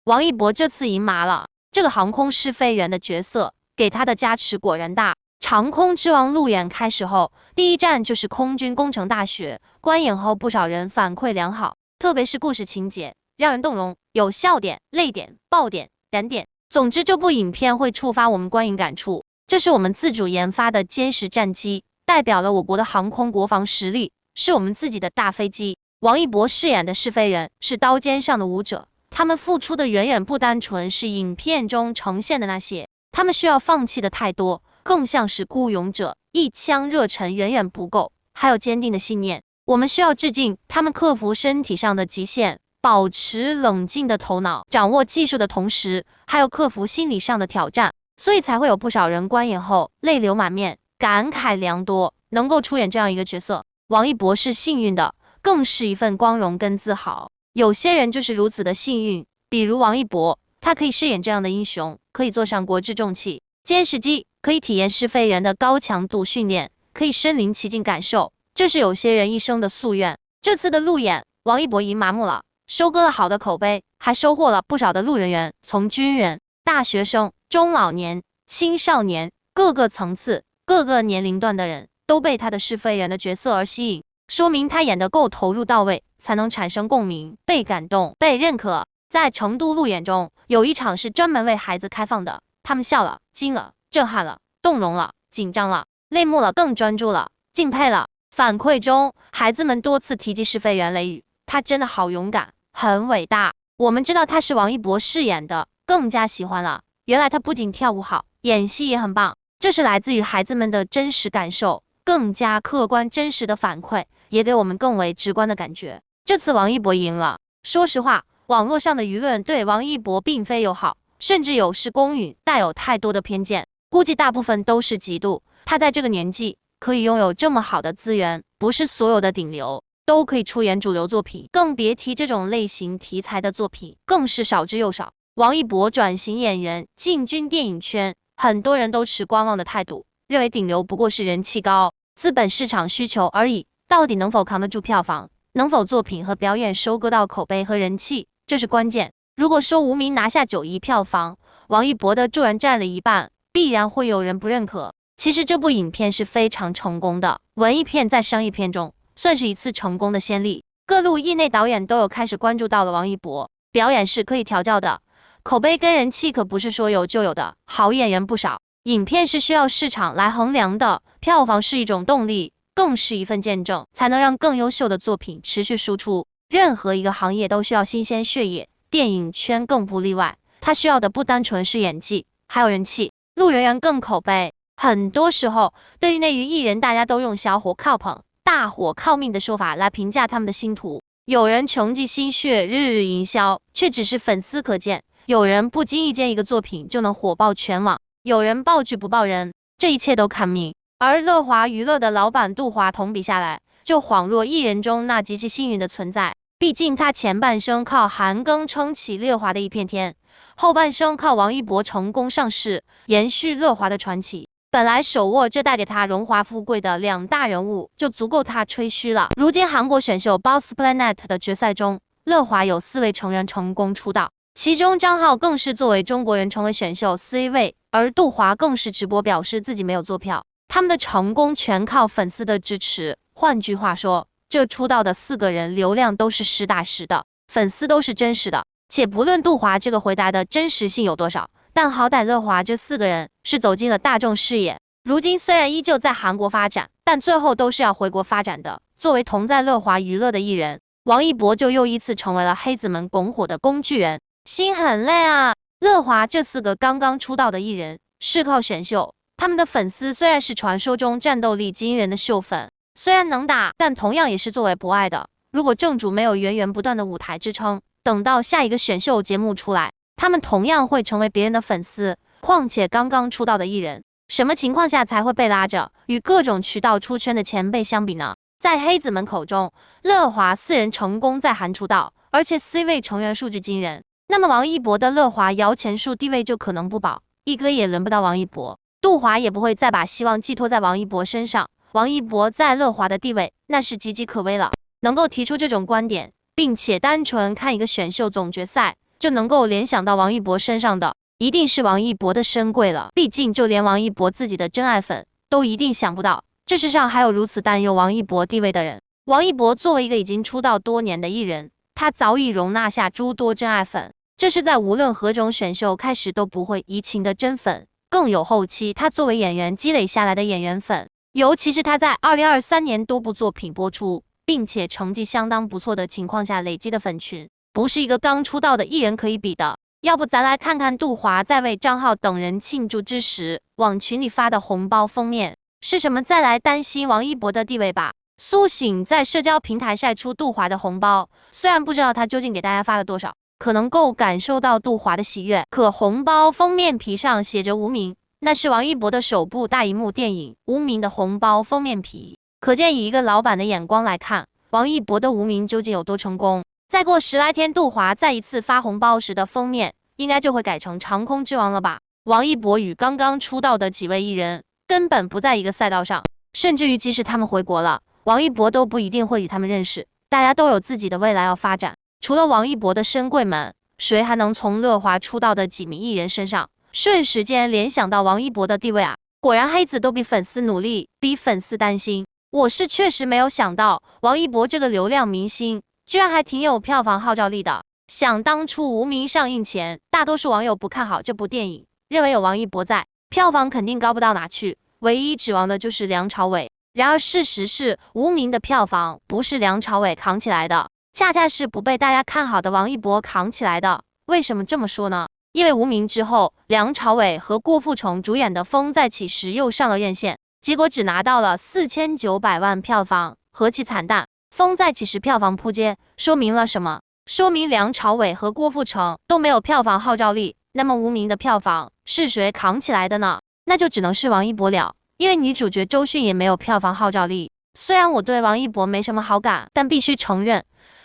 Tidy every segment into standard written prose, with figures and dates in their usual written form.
王一博这次赢麻了，这个航空试飞员的角色给他的加持果然大。长空之王路演开始后，第一站就是空军工程大学，观演后不少人反馈良好，特别是故事情节让人动容，有笑点、泪点、爆点、燃点，总之这部影片会触发我们观影感触。这是我们自主研发的歼10战机，代表了我国的航空国防实力，是我们自己的大飞机。王一博饰演的试飞员是刀尖上的武者，他们付出的远远不单纯是影片中呈现的那些，他们需要放弃的太多，更像是孤勇者，一腔热忱远远不够，还有坚定的信念。我们需要致敬他们克服身体上的极限，保持冷静的头脑，掌握技术的同时，还有克服心理上的挑战，所以才会有不少人观演后泪流满面，感慨良多。能够出演这样一个角色，王一博是幸运的，更是一份光荣跟自豪。有些人就是如此的幸运，比如王一博，他可以饰演这样的英雄，可以坐上国之重器歼10机，可以体验试飞员的高强度训练，可以身临其境感受，这是有些人一生的夙愿。这次的路演，王一博赢麻木了，收割了好的口碑，还收获了不少的路人缘，从军人、大学生、中老年、青少年，各个层次、各个年龄段的人都被他的试飞员的角色而吸引，说明他演得够投入到位，才能产生共鸣，被感动，被认可。在成都路演中，有一场是专门为孩子开放的，他们笑了，惊了，震撼了，动容了，紧张了，泪目了，更专注了，敬佩了。反馈中，孩子们多次提及试飞员雷雨，他真的好勇敢，很伟大。我们知道他是王一博饰演的，更加喜欢了。原来他不仅跳舞好，演戏也很棒，这是来自于孩子们的真实感受，更加客观真实的反馈，也给我们更为直观的感觉。这次王一博赢了，说实话，网络上的舆论对王一博并非友好，甚至有失公允，带有太多的偏见，估计大部分都是嫉妒。他在这个年纪可以拥有这么好的资源，不是所有的顶流都可以出演主流作品，更别提这种类型题材的作品，更是少之又少。王一博转型演员进军电影圈，很多人都持观望的态度，认为顶流不过是人气高，资本市场需求而已，到底能否扛得住票房，能否作品和表演收割到口碑和人气，这是关键。如果说无名拿下9亿票房，王一博的助燃占了一半，必然会有人不认可。其实这部影片是非常成功的，文艺片在商业片中算是一次成功的先例，各路业内导演都有开始关注到了王一博，表演是可以调教的，口碑跟人气可不是说有就有的，好演员不少。影片是需要市场来衡量的，票房是一种动力，更是一份见证，才能让更优秀的作品持续输出。任何一个行业都需要新鲜血液，电影圈更不例外，它需要的不单纯是演技，还有人气、路人缘更口碑。很多时候，对于内娱艺人，大家都用小火靠捧，大火靠命的说法来评价他们的星途。有人穷尽心血，日日营销，却只是粉丝可见；有人不经意间一个作品就能火爆全网，有人爆剧不爆人，这一切都看命。而乐华娱乐的老板杜华同比下来，就恍若艺人中那极其幸运的存在。毕竟他前半生靠韩庚撑起乐华的一片天，后半生靠王一博成功上市，延续乐华的传奇。本来手握这带给他荣华富贵的2大人物就足够他吹嘘了。如今韩国选秀 Boss Planet 的决赛中，乐华有4位成员成功出道，其中张浩更是作为中国人成为选秀 C 位，而杜华更是直播表示自己没有做票，他们的成功全靠粉丝的支持。换句话说，这出道的4个人流量都是实打实的，粉丝都是真实的。且不论杜华这个回答的真实性有多少，但好歹乐华这4个人是走进了大众视野，如今虽然依旧在韩国发展，但最后都是要回国发展的。作为同在乐华娱乐的艺人，王一博就又一次成为了黑子们拱火的工具人，心很累啊。乐华这4个刚刚出道的艺人是靠选秀，他们的粉丝虽然是传说中战斗力惊人的秀粉，虽然能打，但同样也是作为博爱的。如果正主没有源源不断的舞台支撑，等到下一个选秀节目出来，他们同样会成为别人的粉丝。况且刚刚出道的艺人，什么情况下才会被拉着？与各种渠道出圈的前辈相比呢？在黑子们口中，乐华4人成功在韩出道，而且C 位成员数据惊人，那么王一博的乐华摇钱树地位就可能不保，一哥也轮不到王一博，杜华也不会再把希望寄托在王一博身上。王一博在乐华的地位那是岌岌可危了。能够提出这种观点，并且单纯看一个选秀总决赛，就能够联想到王一博身上的，一定是王一博的深贵了。毕竟就连王一博自己的真爱粉都一定想不到，这世上还有如此担忧王一博地位的人。王一博作为一个已经出道多年的艺人，他早已容纳下诸多真爱粉，这是在无论何种选秀开始都不会移情的真粉，更有后期他作为演员积累下来的演员粉，尤其是他在2023年多部作品播出，并且成绩相当不错的情况下累积的粉群，不是一个刚出道的艺人可以比的。要不咱来看看杜华在为张浩等人庆祝之时，往群里发的红包封面是什么，再来担心王一博的地位吧。苏醒在社交平台晒出杜华的红包，虽然不知道他究竟给大家发了多少，可能够感受到杜华的喜悦，可红包封面皮上写着无名，那是王一博的首部大荧幕电影《无名》的红包封面皮，可见以一个老板的眼光来看，王一博的无名究竟有多成功。再过10来天，杜华再一次发红包时的封面应该就会改成长空之王了吧。王一博与刚刚出道的几位艺人根本不在一个赛道上，甚至于即使他们回国了，王一博都不一定会与他们认识，大家都有自己的未来要发展。除了王一博的深贵们，谁还能从乐华出道的几名艺人身上瞬时间联想到王一博的地位啊？果然黑子都比粉丝努力，比粉丝担心。我是确实没有想到，王一博这个流量明星居然还挺有票房号召力的。想当初无名上映前，大多数网友不看好这部电影，认为有王一博在，票房肯定高不到哪去，唯一指望的就是梁朝伟。然而事实是，无名的票房不是梁朝伟扛起来的，恰恰是不被大家看好的王一博扛起来的。为什么这么说呢？因为无名之后，梁朝伟和郭富城主演的《风再起时》又上了院线，结果只拿到了4900万票房，何其惨淡！《风再起时》票房扑街，说明了什么？说明梁朝伟和郭富城都没有票房号召力。那么无名的票房是谁扛起来的呢？那就只能是王一博了，因为女主角周迅也没有票房号召力。虽然我对王一博没什么好感，但必须承认，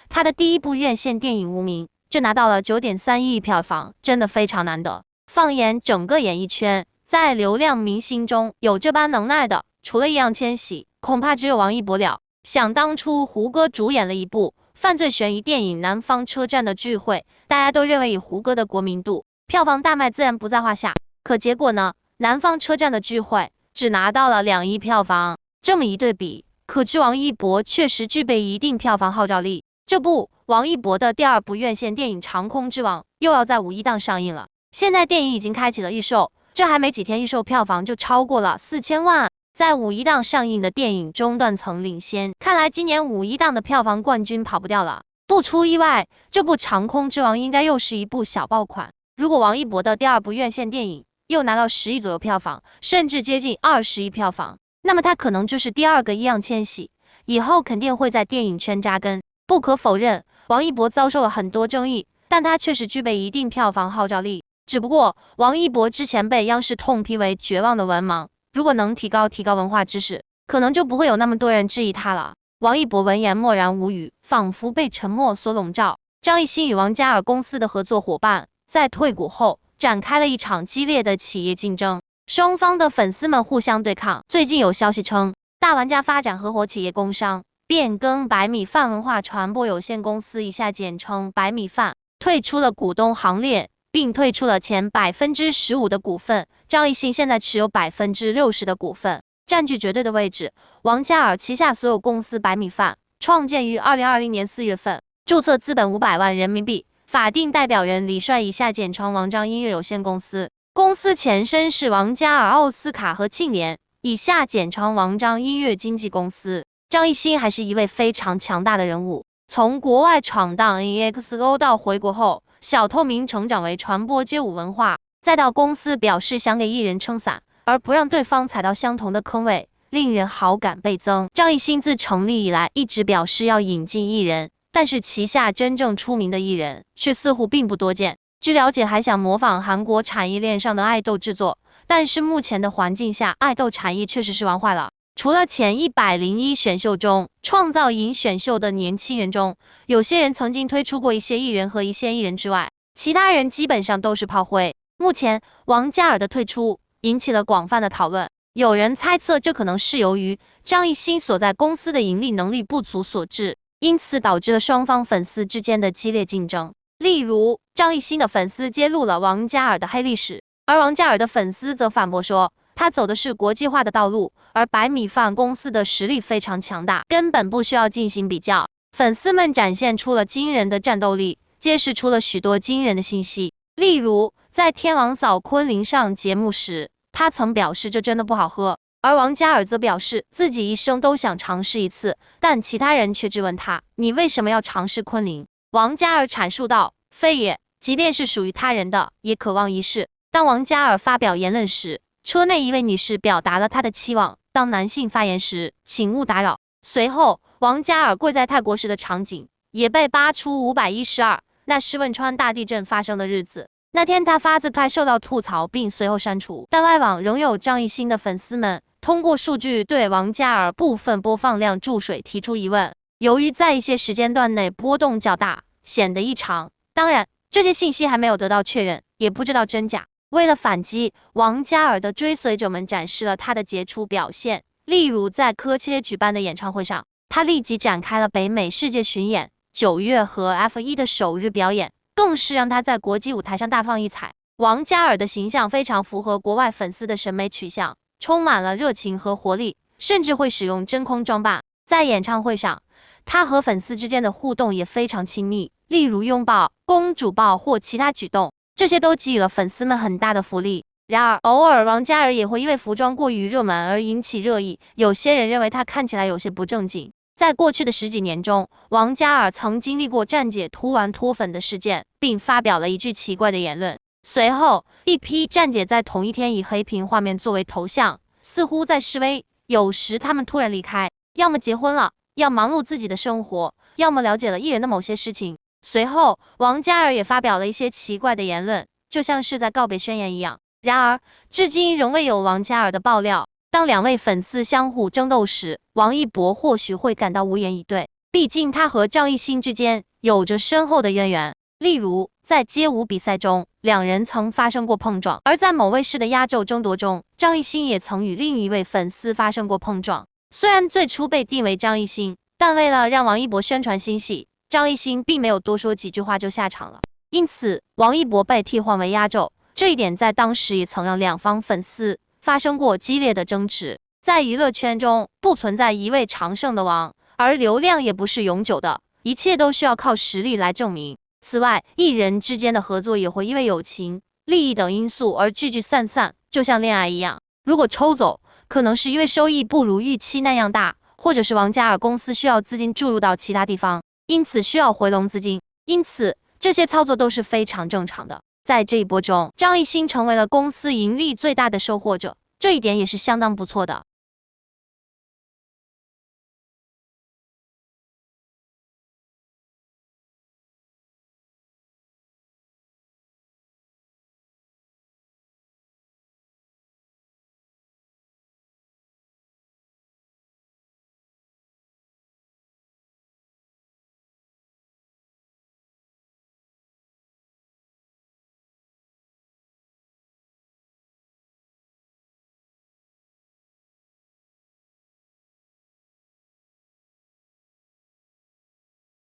他的第一部院线电影《无名》就拿到了9.3亿票房，真的非常难得。放眼整个演艺圈，在流量明星中有这般能耐的，除了易烊千玺，恐怕只有王一博了。想当初胡歌主演了一部犯罪悬疑电影《南方车站的聚会》，大家都认为以胡歌的国民度，票房大卖自然不在话下。可结果呢？南方车站的聚会只拿到了2亿票房，这么一对比，可知王一博确实具备一定票房号召力。这部王一博的第2部院线电影《长空之王》又要在5一档上映了。现在电影已经开启了预售，这还没几天，预售票房就超过了4000万。在5一档上映的电影中断层领先，看来今年5一档的票房冠军跑不掉了。不出意外，这部《长空之王》应该又是一部小爆款。如果王一博的第2部院线电影又拿到10亿左右票房，甚至接近20亿票房，那么他可能就是第2个易烊千玺，以后肯定会在电影圈扎根。不可否认，王一博遭受了很多争议，但他确实具备一定票房号召力。只不过王一博之前被央视痛批为绝望的文盲，如果能提高文化知识，可能就不会有那么多人质疑他了。王一博闻言默然无语，仿佛被沉默所笼罩。张艺兴与王嘉尔公司的合作伙伴在退股后展开了一场激烈的企业竞争，双方的粉丝们互相对抗。最近有消息称，大玩家发展合伙企业工商变更白米饭文化传播有限公司（以下简称白米饭）退出了股东行列，并退出了前15%的股份。张艺兴现在持有60%的股份，占据绝对的位置。王嘉尔旗下所有公司白米饭创建于2020年4月份，注册资本500万人民币，法定代表人李帅（以下简称王张音乐有限公司），公司前身是王嘉尔奥斯卡和庆联（以下简称王张音乐经纪公司）。张艺兴还是一位非常强大的人物，从国外闯荡 EXO 到回国后小透明成长为传播街舞文化，再到公司表示想给艺人撑伞，而不让对方踩到相同的坑位，令人好感倍增。张艺兴自成立以来一直表示要引进艺人，但是旗下真正出名的艺人却似乎并不多见。据了解，还想模仿韩国产业链上的爱豆制作，但是目前的环境下，爱豆产业确实是玩坏了。除了前101选秀中创造营选秀的年轻人中，有些人曾经推出过一些艺人和一线艺人之外，其他人基本上都是炮灰。目前王嘉尔的退出引起了广泛的讨论，有人猜测这可能是由于张艺兴所在公司的盈利能力不足所致，因此导致了双方粉丝之间的激烈竞争。例如张艺兴的粉丝揭露了王嘉尔的黑历史，而王嘉尔的粉丝则反驳说，他走的是国际化的道路，而白米饭公司的实力非常强大，根本不需要进行比较。粉丝们展现出了惊人的战斗力，揭示出了许多惊人的信息。例如，在天王嫂昆凌上节目时，他曾表示这真的不好喝，而王嘉尔则表示自己一生都想尝试一次，但其他人却质问他，你为什么要尝试昆凌？王嘉尔阐述道，非也，即便是属于他人的，也渴望一试。当王嘉尔发表言论时，车内一位女士表达了她的期望，当男性发言时，请勿打扰。随后，王嘉尔跪在泰国时的场景也被扒出512，那是汶川大地震发生的日子。那天他发自拍受到吐槽并随后删除，但外网仍有张艺兴的粉丝们通过数据对王嘉尔部分播放量注水提出疑问，由于在一些时间段内波动较大，显得异常。当然，这些信息还没有得到确认，也不知道真假。为了反击，王嘉尔的追随者们展示了他的杰出表现，例如在科切举办的演唱会上，他立即展开了北美世界巡演，9月和 F1 的首日表演更是让他在国际舞台上大放异彩。王嘉尔的形象非常符合国外粉丝的审美取向，充满了热情和活力，甚至会使用真空装扮。在演唱会上，他和粉丝之间的互动也非常亲密，例如拥抱、公主抱或其他举动，这些都给予了粉丝们很大的福利。然而，偶尔王嘉尔也会因为服装过于热门而引起热议，有些人认为他看起来有些不正经。在过去的10几年中，王嘉尔曾经历过站姐突然脱粉的事件，并发表了一句奇怪的言论。随后，一批站姐在同一天以黑屏画面作为头像，似乎在示威。有时他们突然离开，要么结婚了，要忙碌自己的生活，要么了解了艺人的某些事情。随后，王嘉尔也发表了一些奇怪的言论，就像是在告别宣言一样。然而，至今仍未有王嘉尔的爆料。当两位粉丝相互争斗时，王一博或许会感到无言以对，毕竟他和张艺兴之间有着深厚的渊源。例如，在街舞比赛中，两人曾发生过碰撞，而在某卫视的压轴争夺中，张艺兴也曾与另一位粉丝发生过碰撞。虽然最初被定为张艺兴，但为了让王一博宣传新戏，张艺兴并没有多说几句话就下场了，因此王一博被替换为压轴。这一点在当时也曾让两方粉丝发生过激烈的争执。在娱乐圈中，不存在一位常胜的王，而流量也不是永久的，一切都需要靠实力来证明。此外，艺人之间的合作也会因为友情、利益等因素而聚聚散散，就像恋爱一样，如果抽走，可能是因为收益不如预期那样大，或者是王嘉尔公司需要资金注入到其他地方，因此需要回笼资金，因此这些操作都是非常正常的。在这一波中，张艺兴成为了公司盈利最大的收获者，这一点也是相当不错的。